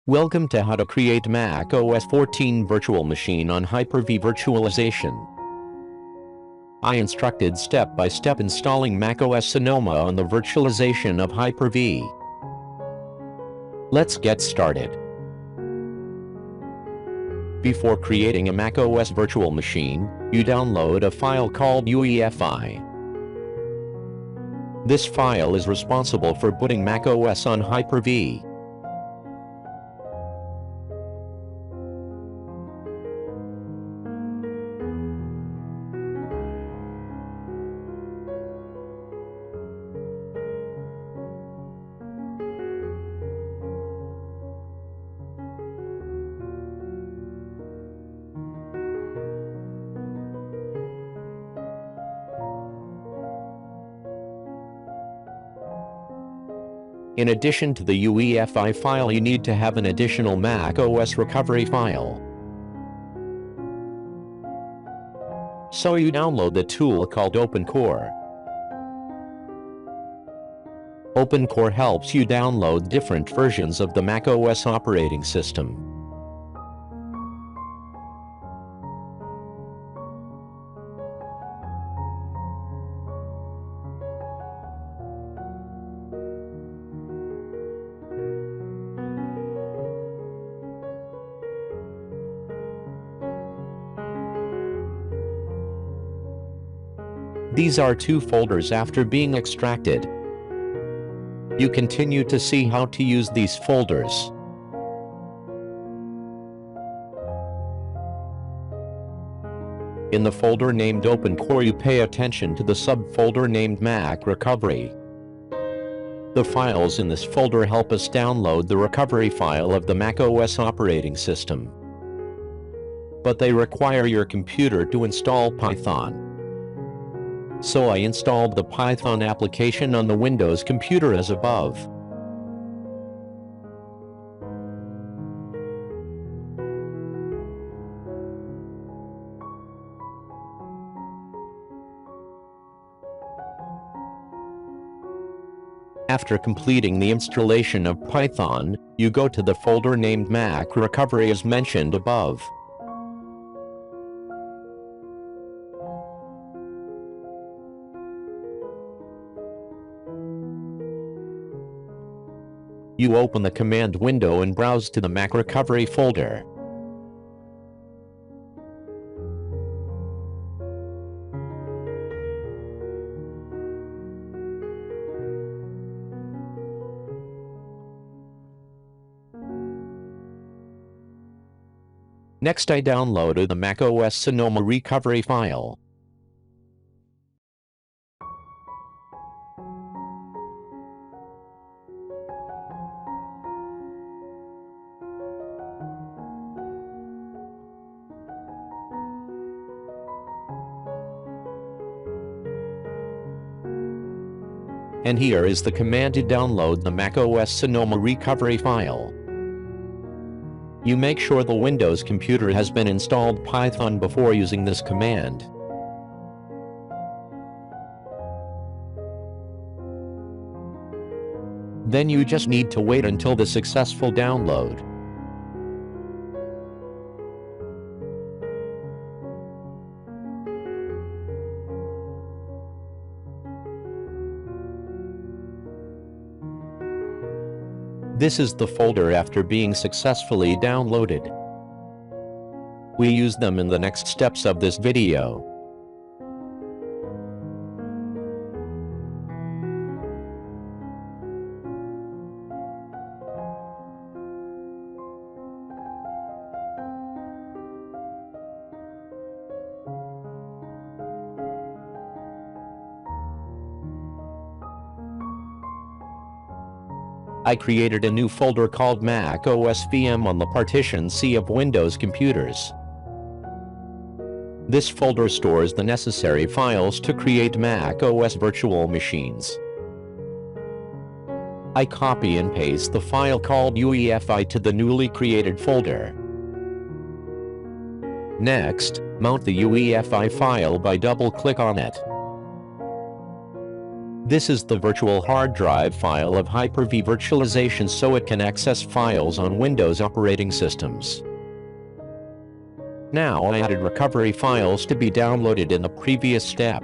Welcome to how to create macOS 14 virtual machine on Hyper-V virtualization. I instructed step-by-step installing macOS Sonoma on the virtualization of Hyper-V. Let's get started. Before creating a macOS virtual machine, you download a file called UEFI. This file is responsible for putting macOS on Hyper-V. In addition to the UEFI file, you need to have an additional macOS recovery file. So you download the tool called OpenCore. OpenCore helps you download different versions of the macOS operating system. These are two folders after being extracted. You continue to see how to use these folders. In the folder named OpenCore, you pay attention to the subfolder named Mac Recovery. The files in this folder help us download the recovery file of the macOS operating system. But they require your computer to install Python. So I installed the Python application on the Windows computer as above. After completing the installation of Python, you go to the folder named Mac Recovery as mentioned above. You open the command window and browse to the Mac Recovery folder. Next, I downloaded the macOS Sonoma recovery file. And here is the command to download the macOS Sonoma recovery file. You make sure the Windows computer has been installed Python before using this command. Then you just need to wait until the successful download. This is the folder after being successfully downloaded. We use them in the next steps of this video. I created a new folder called macOS VM on the partition C of Windows computers. This folder stores the necessary files to create macOS virtual machines. I copy and paste the file called UEFI to the newly created folder. Next, mount the UEFI file by double-click on it. This is the virtual hard drive file of Hyper-V virtualization so it can access files on Windows operating systems. Now I added recovery files to be downloaded in the previous step.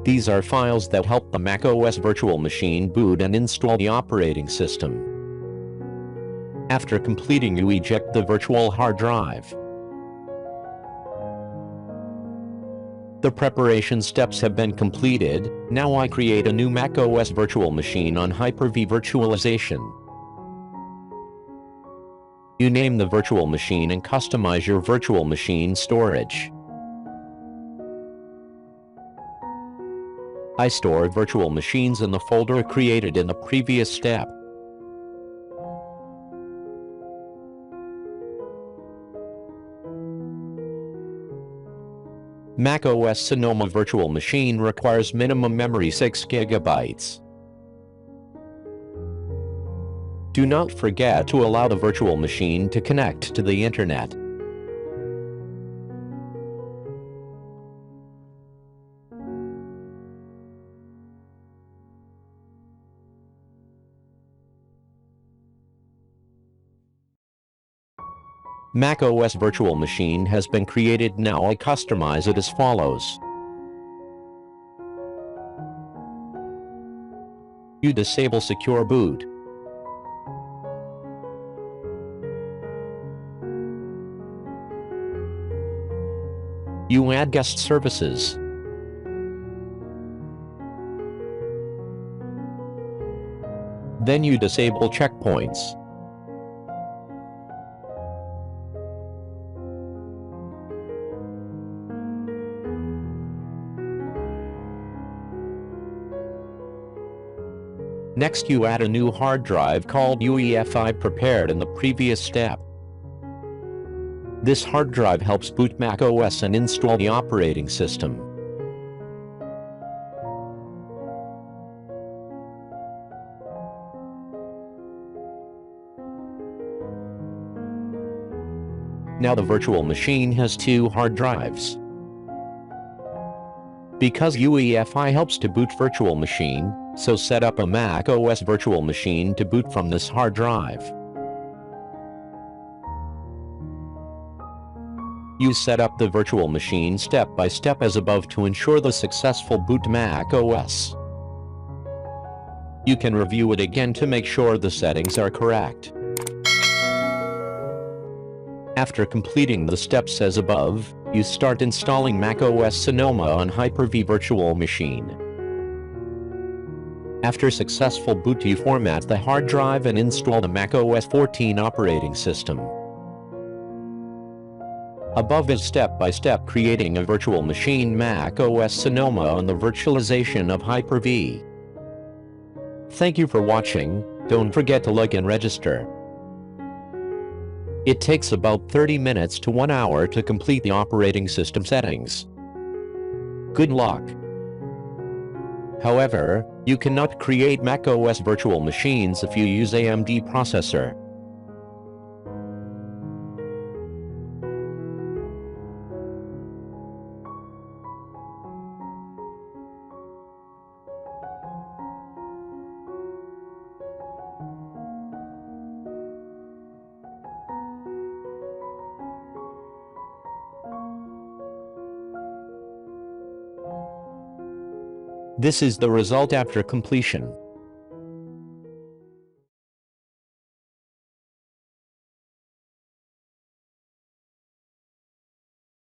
These are files that help the macOS virtual machine boot and install the operating system. After completing, you eject the virtual hard drive. The preparation steps have been completed. Now I create a new macOS virtual machine on Hyper-V virtualization. You name the virtual machine and customize your virtual machine storage. I store virtual machines in the folder created in the previous step. macOS Sonoma virtual machine requires minimum memory 6 GB. Do not forget to allow the virtual machine to connect to the internet. macOS virtual machine has been created. Now I customize it as follows. You disable secure boot. You add guest services. Then you disable checkpoints. Next, you add a new hard drive called UEFI prepared in the previous step. This hard drive helps boot macOS and install the operating system. Now the virtual machine has two hard drives. Because UEFI helps to boot virtual machine, so set up a macOS virtual machine to boot from this hard drive. You set up the virtual machine step by step as above to ensure the successful boot macOS. You can review it again to make sure the settings are correct. After completing the steps as above, you start installing macOS Sonoma on Hyper-V virtual machine. After successful boot, you format the hard drive and install the macOS 14 operating system. Above is step-by-step creating a virtual machine macOS Sonoma on the virtualization of Hyper-V. Thank you for watching. Don't forget to like and register. It takes about 30 minutes to 1 hour to complete the operating system settings. Good luck! However, you cannot create macOS virtual machines if you use AMD processor. This is the result after completion.